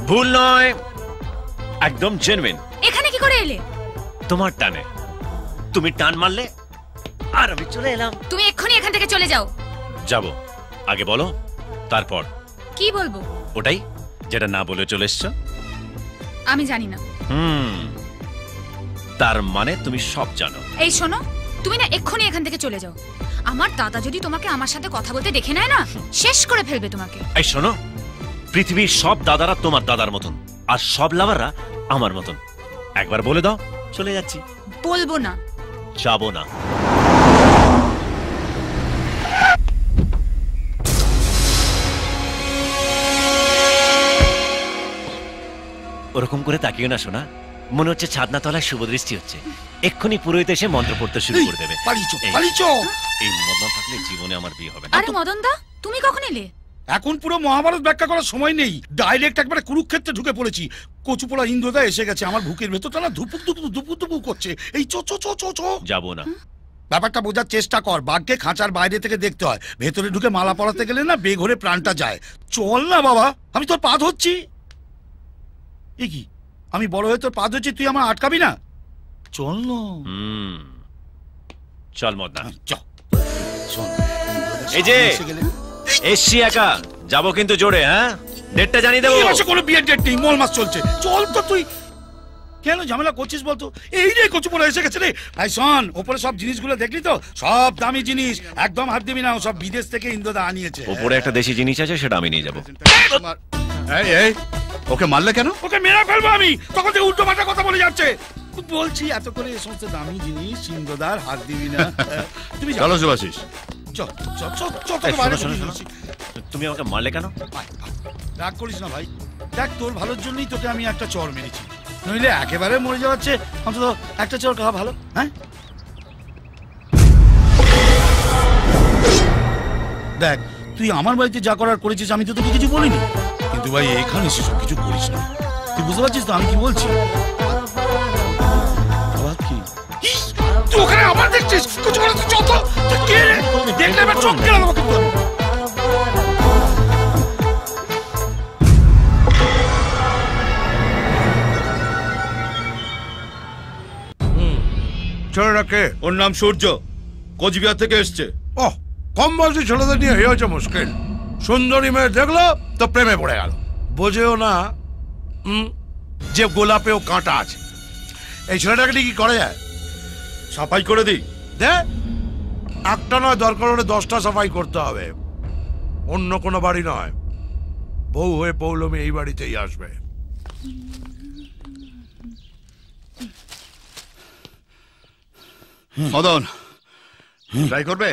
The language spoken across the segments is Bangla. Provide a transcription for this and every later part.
ভুল নয়, একদম জেনুইন। এখানে কি করে এলে? তোমার টানে। তুমি টান মারলে আর আমি চলে এলাম। তুমি এক্ষুনি এখান থেকে চলে যাও। যাব, আগে বলো, তারপর। কি বলবো? ওটাই যেটা না বলে চলে এসছো। আমি জানি না। তার মানে তুমি সব জানো। এই শোনো, তুমি না এক্ষুনি এখান থেকে চলে যাও। আমার দাদা যদি তোমাকে আমার সাথে কথা বলতে দেখে নেয় না, শেষ করে ফেলবে তোমাকে। এই শোনো, পৃথিবীর সব দাদারা তোমার দাদার মতন, আর সব লাভাররা আমার মতন। একবার বলে দাও, চলে যাচ্ছি। বলবো না। যাবো না। ওরকম করে তাকিও না শোনা, মনে হচ্ছে ছাদনা তলায় শুভ দৃষ্টি হচ্ছে। এক্ষুনি পুরোহিত এসে মন্ত্র পড়তে শুরু করে দেবে। এই মদন থাকলে জীবনে আমার বিয়ে হবে না। আরে মদন দা, তুমি কখন এলে? এখন পুরো মহাভারত ব্যাখ্যা করার সময় নেই, ডাইরেক্ট একবারে কুরুক্ষেত্রে ঢুকে পড়েছি। কচুপোড়া ইন্দ্রদা এসে গেছে, আমার বুকের ভেতরটা না ধুপুক ধুপুক ধুপুক ধুপুক করছে। এই চো চো চো চো চো। যাবো না। ব্যাপারটা বোঝার চেষ্টা কর, বাঘকে খাঁচার বাইরে থেকে দেখতে হয়, ভেতরে ঢুকে মালা পরাতে গেলে না বেঘরে প্রাণটা যায়। চল না বাবা, আমি তোর পা ধরছি। এ কি, আমি বড় হয়ে তোর পা ধরছি, তুই আমার আটকাবি না? চল না। চল মদনা, চল। শোন, এই যে এসছি একা, যাবো কিন্তু জোরে। হ্যাঁ, ডেটটা জানিয়ে দেবো। কোনো বিয়ের ডেট নেই, মল মাস চলছে। চল তো তুই, কেন ঝামেলা করছিস বলতো? এই রে কচুপোড়া এসে গেছে রে। আই শোন, ওপরে সব জিনিসগুলো দেখলি তো? সব দামি জিনিস, একদম হাত দিবি না, সব বিদেশ থেকে ইন্দ্রদা আনিয়েছে। ওপরে একটা দেশি জিনিস আছে, সেটা আমি নিয়ে যাবো। এই ওকে মারলে কেন? ওকে মেরে ফেলবো আমি, তখন থেকে উল্টো পাল্টা কথা বলে যাচ্ছে। বলছি এত করে এই সমস্ত দামি জিনিস ইন্দ্রদার হাত দিবি না। তুমি চলো শুভাশিস। চল চল চল চল। তুমি আমাকে মারলে কেন? রাগ করিস না ভাই, দেখ তোর ভালোর জন্যই তোকে আমি একটা চর মেরেছি, নইলে একেবারে মরে যাচ্ছে। অন্তত একটা চর খাওয়া ভালো। হ্যাঁ দেখ, তুই আমার বাড়িতে যা করার করেছিস, আমি তো তোকে কিছু বলিনি, কিন্তু ভাই এখানে সেসব কিছু করিস না। তুই বুঝতে পারছিস তো আমি কি বলছি? তুই ওখানে আবার দেখছিস? কিছু বলে তুই চল তো। কে রে? দেখলে এবার চোখ গেল আমাকে। ছেলেটাকে? ওর নাম সূর্য, কোচবিহার থেকে এসছে। ওহ, কম বয়সী ছেলেদের নিয়ে হয়েছে মুশকিল। সুন্দরী মেয়ে দেখলো তো প্রেমে পড়ে গেল, বোঝেও না যে গোলাপেও কাঁটা আছে। এই ছেলেটাকে কি করা যায়? সাফাই করে দিই। দে, একটা নয়, দরকার হলে 10টা সাফাই করতে হবে। অন্য কোনো বাড়ি নয়, বউ হয়ে পৌলমী এই বাড়িতেই আসবে। মদন, ট্রাই করবে?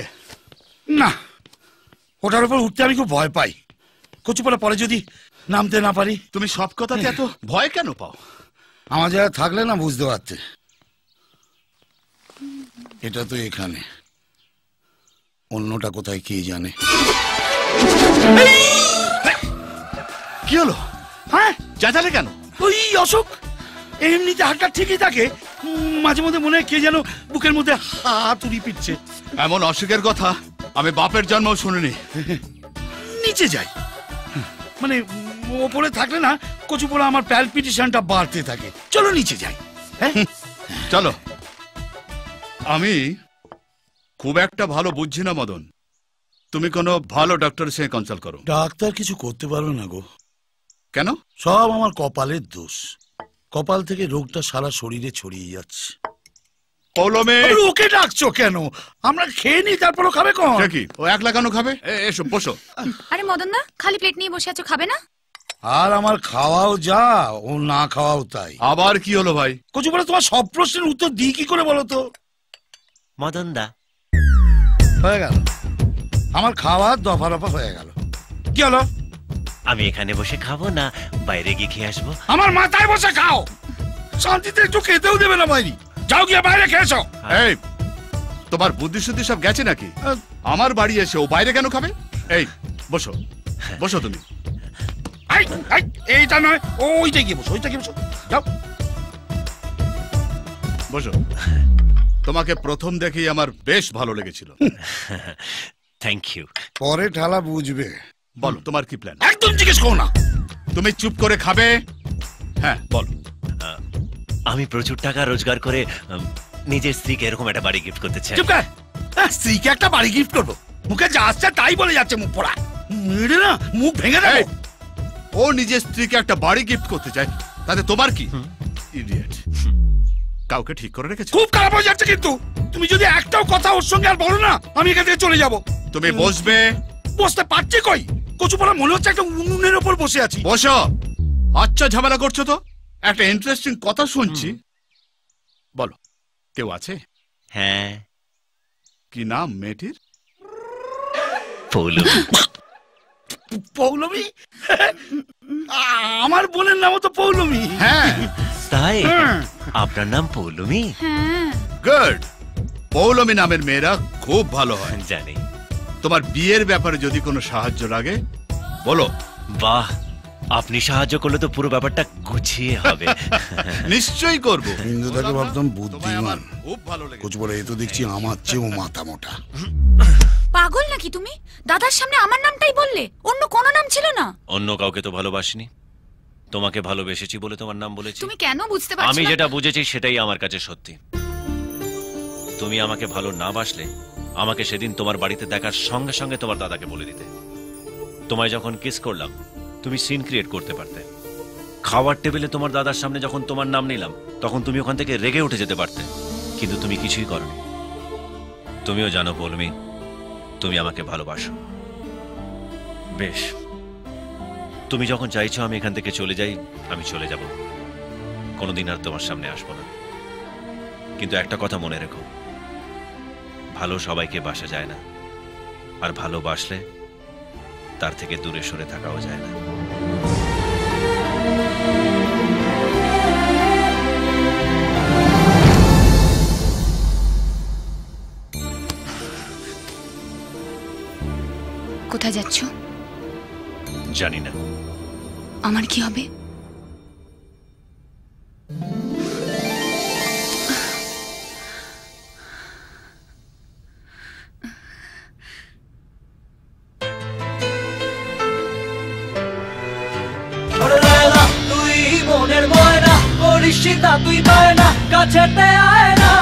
না, ওটার উপর উঠতে আমি খুব ভয় পাই। কচুপালা পরে যদি নামতে না পারি। তুমি সব কথাতে এত ভয় কেন পাও? আমার জায়গা থাকলে না বুঝতে পারতে। এটা তো এখানে, অন্যটা কোথায় কে জানে। কি হলো? হ্যাঁ, চেঁচালে কেন? ওই অশোক এমনিতে হাতটা ঠিকই থাকে, মাঝে মধ্যে মনে হয় কে যেন বুকের মধ্যে হাতুড়ি পিটছে। এমন অসুখের কথা আমি বাপের জন্মও শুনিনি। নিচে যাই, মানে ওপরে থাকলে না কচুপোড়া আমার প্যালপিটেশনটা বাড়তে থাকে। চলো নিচে যাই। হ্যাঁ চলো। আমি খুব একটা ভালো বুঝছি না মদন, তুমি কোনো ভালো ডাক্তারের সঙ্গে কনসাল্ট করো। ডাক্তার কিছু করতে পারবে না গো। কেন? সব আমার কপালের দোষ। কপাল থেকে রোগটা সারা শরীরে ছড়িয়ে যাচ্ছে। পৌলমী, ওকে ডাকছো কেন? আমরা খেয়ে নি, তারপরও খাবে কোন? কি ও একলা কেন খাবে? এসো বসো। আরে মদন দা, খালি প্লেট নিয়ে বসে আছো, খাবে না? আর আমার খাওয়াও যা, ও না খাওয়াও তাই। আবার কি হলো ভাই? কচুপাড়া, তোমার সব প্রশ্নের উত্তর দিই কি করে বলো তো? মদন দা, হয়ে গেল আমার খাওয়া, দফা রফা হয়ে গেল। কি হলো? আমি এখানে বসে খাবো না বাইরে গিয়ে খেয়ে আসবো? আমার মাথায় বসে খাও, শান্তিতে একটু খেতেও দেবে না বাইরে। যাও গিয়ে বাইরে খেয়েছো। এই, তোমার বুদ্ধি শুদ্ধি সব গেছে নাকি? আমার বাড়ি এসে ও বাইরে কেন খাবে? এই বসো, বসো তুমি। এইটা নয়, ওইটা গিয়ে বসো, ওইটা গিয়ে বসো, যাও বসো। তোমাকে প্রথম দেখেই আমার বেশ ভালো লেগেছিল। Thank you. পরে ঠালা বুঝবে। বলো তোমার কি প্ল্যান? একদম জিজ্ঞেস করো না, তুমি চুপ করে খাবে। হ্যাঁ বলো। আমি প্রচুর টাকা রোজগার করে নিজের স্ত্রীকে এরকম একটা বাড়ি গিফট করতে চাই। চুপ কর। স্ত্রীকে একটা বাড়ি গিফট করবো? মুখে যা আসছে তাই বলে যাচ্ছে, মুখ পড়া মেরে না মুখ ভেঙে দেবো। এই, ও নিজের স্ত্রীকে একটা বাড়ি গিফট করতে চায়, তাতে তোমার কি? ইডিয়েট। কাউকে ঠিক করে রেখেছো? খুব খারাপ হয়ে যাচ্ছে কিন্তু। তুমি যদি একটাও কথা ওর সঙ্গে আর বলো না, আমি এখান থেকে চলে যাব। তুমি বসবে। বসতে পারছি কই? কচু পড়া মনে হচ্ছে একটা উনুনের ওপর বসে আছি। বসো। আচ্ছা ঝামেলা করছো তো। একটা ইন্টারেস্টিং কথা শুনছি, বলো কেউ আছে? হ্যাঁ। কি নাম মেয়েটির? পৌলমী। পৌলমী? আমার বোনের নামও তো পৌলমী। হ্যাঁ। তাই আপনার নাম পৌলমী? হ্যাঁ। গুড। পৌলমী নামের মেয়েরা খুব ভালো হয়। জানি। তোমার বিয়ের ব্যাপারে যদি কোনো সাহায্য লাগে বলো। বাহ, আপনি সাহায্য করলে তো পুরো ব্যাপারটা গুছিয়ে হবে। নিশ্চয়ই করব। ইন্দুদাকে ভাবতাম তোমায় আমার বুদ্ধিমান, খুব ভালো লেগেছে। কচু পড়া এ তো দেখছি আমার চেয়েও মাথা মোটা। পাগল নাকি তুমি? দাদার সামনে আমার নামটাই বললে, অন্য কোনো নাম ছিল না? অন্য কাউকে তো ভালোবাসিনি, তোমাকে ভালোবেসেছি বলে তোমার নাম বলেছি। তুমি কেন বুঝতে পারছো আমি না? যেটা বুঝেছি সেটাই আমার কাছে সত্যি। তুমি আমাকে ভালো না বাসলে আমাকে সেদিন তোমার বাড়িতে দেখার সঙ্গে সঙ্গে তোমার দাদাকে বলে দিতে। তোমায় যখন কিস করলাম তুমি সিন ক্রিয়েট করতে পারতে। খাওয়ার টেবিলে তোমার দাদার সামনে যখন তোমার নাম নিলাম তখন তুমি ওখান থেকে রেগে উঠে যেতে পারতে, কিন্তু তুমি কিছুই করনি। তুমিও জানো পৌলমী, তুমি আমাকে ভালোবাসো। বেশ, তুমি যখন চাইছো আমি এখান থেকে চলে যাই, আমি চলে যাব। কোনোদিন আর তোমার সামনে আসবো না। কিন্তু একটা কথা মনে রেখো, ভালো সবাইকে বাসা যায় না, আর ভালোবাসলে তার থেকে দূরে সরে থাকাও যায় না। কোথায় যাচ্ছ? জানি না। আমার কি হবে? তুই মনের ময়না করিস তুই পায় না কাছেতে আয় না।